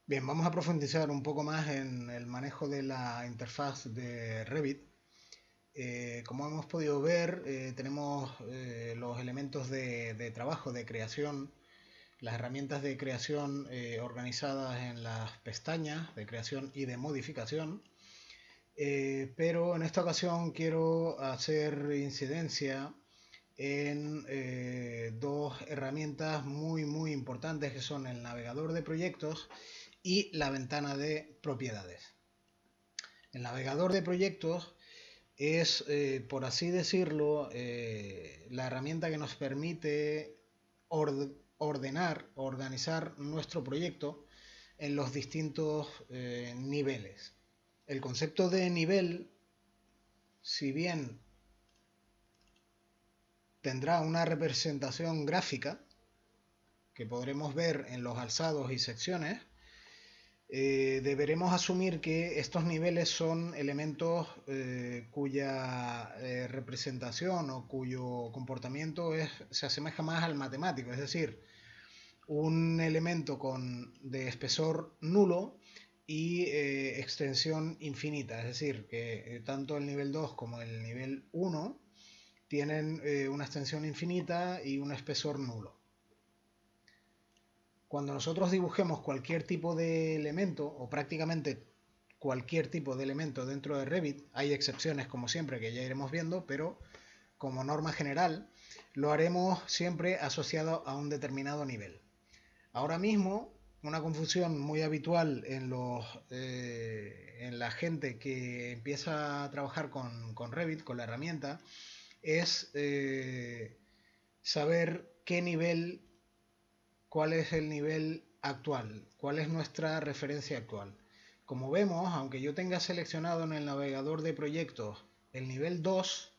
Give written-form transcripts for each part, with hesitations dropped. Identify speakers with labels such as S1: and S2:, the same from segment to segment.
S1: Bien, vamos a profundizar un poco más en el manejo de la interfaz de Revit. Como hemos podido ver, tenemos los elementos de trabajo, de creación, las herramientas de creación organizadas en las pestañas de creación y de modificación. Pero en esta ocasión quiero hacer incidencia en dos herramientas muy importantes que son el navegador de proyectos y la ventana de propiedades. El navegador de proyectos es, por así decirlo, la herramienta que nos permite organizar nuestro proyecto en los distintos niveles. El concepto de nivel, si bien tendrá una representación gráfica que podremos ver en los alzados y secciones, deberemos asumir que estos niveles son elementos cuya representación o cuyo comportamiento se asemeja más al matemático, es decir, un elemento de espesor nulo y extensión infinita, es decir, que tanto el nivel 2 como el nivel 1 tienen una extensión infinita y un espesor nulo. Cuando nosotros dibujemos cualquier tipo de elemento, o prácticamente cualquier tipo de elemento dentro de Revit, hay excepciones como siempre que ya iremos viendo, pero como norma general lo haremos siempre asociado a un determinado nivel. Ahora mismo, una confusión muy habitual en la gente que empieza a trabajar con Revit, con la herramienta, es saber cuál es el nivel actual, cuál es nuestra referencia actual. Como vemos, aunque yo tenga seleccionado en el navegador de proyectos el nivel 2,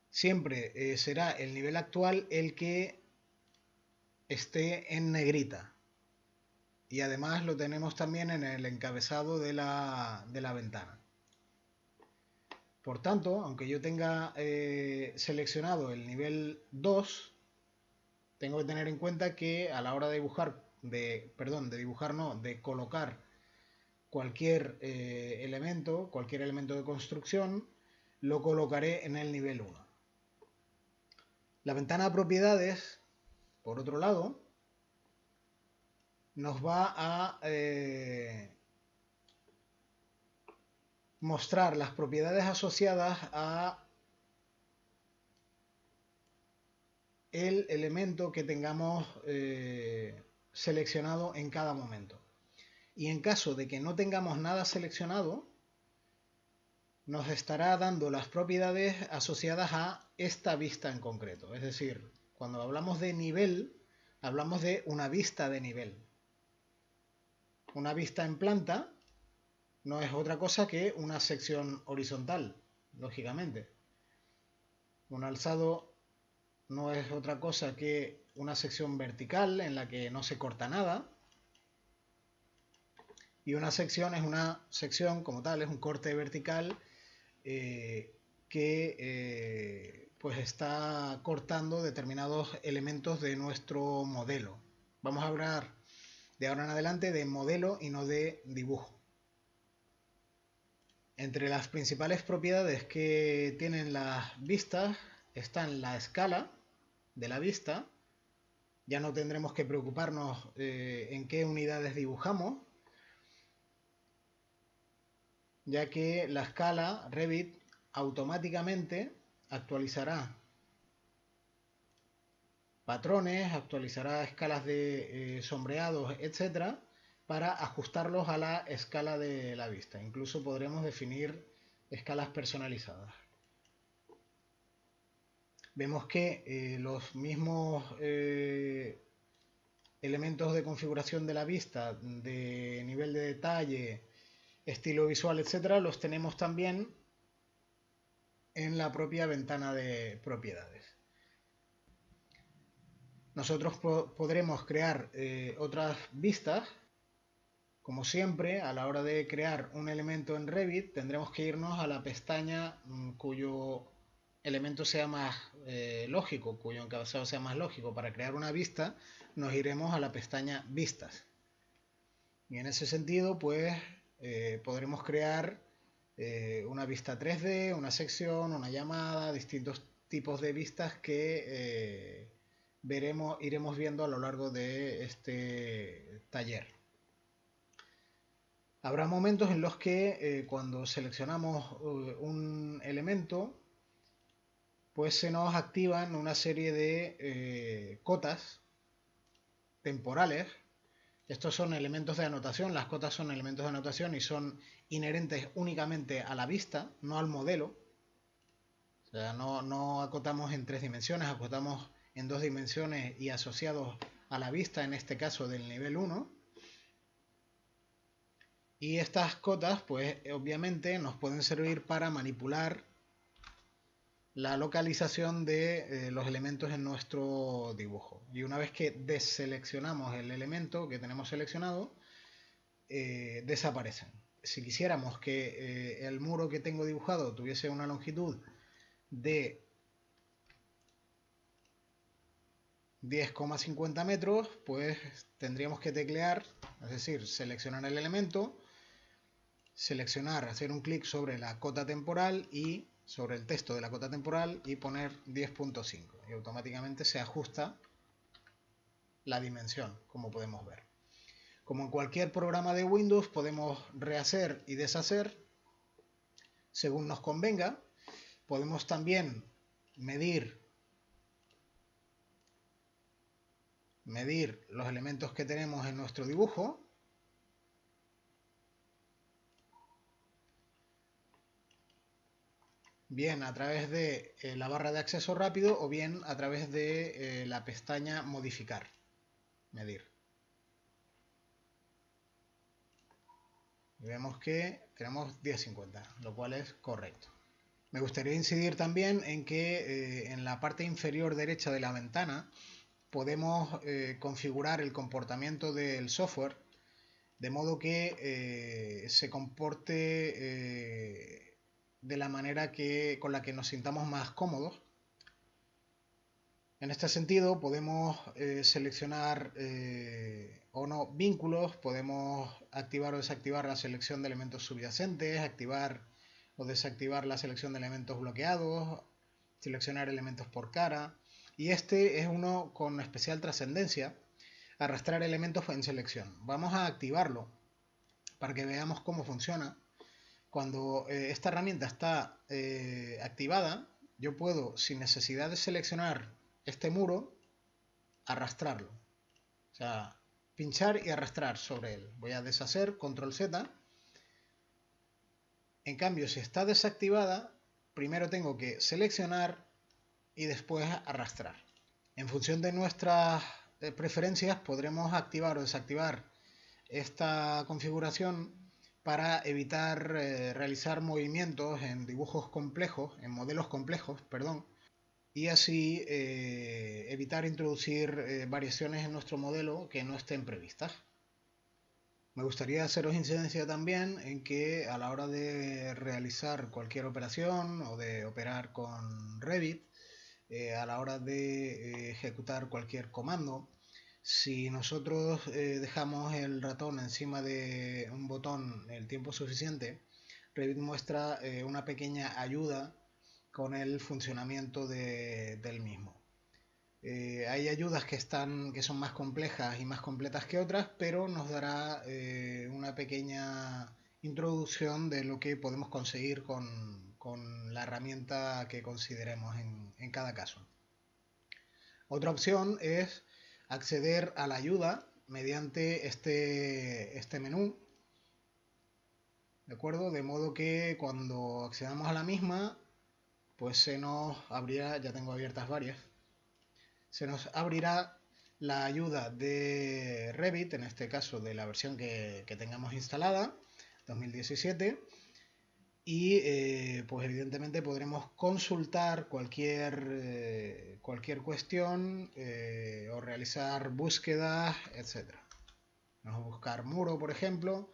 S1: siempre será el nivel actual el que esté en negrita. Y además lo tenemos también en el encabezado de la ventana. Por tanto, aunque yo tenga seleccionado el nivel 2, tengo que tener en cuenta que a la hora de dibujar, de colocar cualquier elemento de construcción, lo colocaré en el nivel 1. La ventana de propiedades, por otro lado, nos va a mostrar las propiedades asociadas a el elemento que tengamos seleccionado en cada momento. Y en caso de que no tengamos nada seleccionado, nos estará dando las propiedades asociadas a esta vista en concreto. Es decir, cuando hablamos de nivel, hablamos de una vista de nivel. Una vista en planta no es otra cosa que una sección horizontal, lógicamente. Un alzado no es otra cosa que una sección vertical en la que no se corta nada. Y una sección es una sección como tal, es un corte vertical que pues está cortando determinados elementos de nuestro modelo. Vamos a hablar de ahora en adelante de modelo y no de dibujo. Entre las principales propiedades que tienen las vistas están la escala de la vista. Ya no tendremos que preocuparnos en qué unidades dibujamos, ya que la escala Revit automáticamente actualizará patrones, actualizará escalas de sombreados, etcétera, para ajustarlos a la escala de la vista. Incluso podremos definir escalas personalizadas. Vemos que los mismos elementos de configuración de la vista, de nivel de detalle, estilo visual, etcétera, los tenemos también en la propia ventana de propiedades. Nosotros podremos crear otras vistas. Como siempre, a la hora de crear un elemento en Revit, tendremos que irnos a la pestaña cuyo elemento sea más lógico, cuyo encabezado sea más lógico. Para crear una vista, nos iremos a la pestaña Vistas. Y en ese sentido, pues podremos crear una vista 3D, una sección, una llamada, distintos tipos de vistas que iremos viendo a lo largo de este taller. Habrá momentos en los que cuando seleccionamos un elemento, pues se nos activan una serie de cotas temporales. Estos son elementos de anotación, las cotas son elementos de anotación y son inherentes únicamente a la vista, no al modelo. O sea, no acotamos en 3 dimensiones, acotamos en 2 dimensiones y asociados a la vista, en este caso del nivel 1. Y estas cotas, pues obviamente nos pueden servir para manipular la localización de los elementos en nuestro dibujo. Y una vez que deseleccionamos el elemento que tenemos seleccionado, desaparecen. Si quisiéramos que el muro que tengo dibujado tuviese una longitud de 10,50 metros, pues tendríamos que teclear, es decir, seleccionar el elemento, seleccionar, hacer un clic sobre la cota temporal y sobre el texto de la cota temporal y poner 10.5 y automáticamente se ajusta la dimensión, como podemos ver. Como en cualquier programa de Windows, podemos rehacer y deshacer según nos convenga. Podemos también medir los elementos que tenemos en nuestro dibujo. Bien a través de la barra de acceso rápido o bien a través de la pestaña modificar, medir. Y vemos que tenemos 10,50, lo cual es correcto. Me gustaría incidir también en que en la parte inferior derecha de la ventana podemos configurar el comportamiento del software de modo que se comporte de la manera con la que nos sintamos más cómodos. En este sentido podemos seleccionar o no vínculos, podemos activar o desactivar la selección de elementos subyacentes, activar o desactivar la selección de elementos bloqueados, seleccionar elementos por cara. Y este es uno con especial trascendencia, arrastrar elementos en selección. Vamos a activarlo para que veamos cómo funciona. Cuando esta herramienta está activada, yo puedo, sin necesidad de seleccionar este muro, arrastrarlo. O sea, pinchar y arrastrar sobre él. Voy a deshacer, control Z. En cambio, si está desactivada, primero tengo que seleccionar y después arrastrar. En función de nuestras preferencias podremos activar o desactivar esta configuración para evitar realizar movimientos en dibujos complejos, en modelos complejos, perdón, y así evitar introducir variaciones en nuestro modelo que no estén previstas. Me gustaría haceros incidencia también en que a la hora de realizar cualquier operación o de operar con Revit, a la hora de ejecutar cualquier comando, si nosotros dejamos el ratón encima de un botón el tiempo suficiente, Revit muestra una pequeña ayuda con el funcionamiento del mismo. Hay ayudas que son más complejas y más completas que otras, pero nos dará una pequeña introducción de lo que podemos conseguir con la herramienta que consideremos en cada caso. Otra opción es acceder a la ayuda mediante este menú, ¿de acuerdo? De modo que cuando accedamos a la misma, pues se nos abrirá, ya tengo abiertas varias, se nos abrirá la ayuda de Revit, en este caso de la versión que tengamos instalada, 2017, y pues evidentemente podremos consultar cualquier cuestión o realizar búsquedas, etc. Vamos a buscar muro, por ejemplo,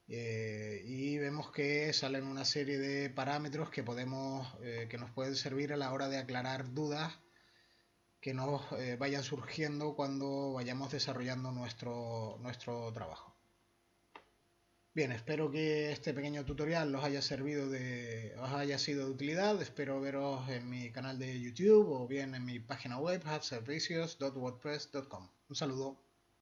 S1: y vemos que salen una serie de parámetros que nos pueden servir a la hora de aclarar dudas que nos vayan surgiendo cuando vayamos desarrollando nuestro trabajo. Bien, espero que este pequeño tutorial os haya sido de utilidad. Espero veros en mi canal de YouTube o bien en mi página web, hubservicios.wordpress.com. Un saludo.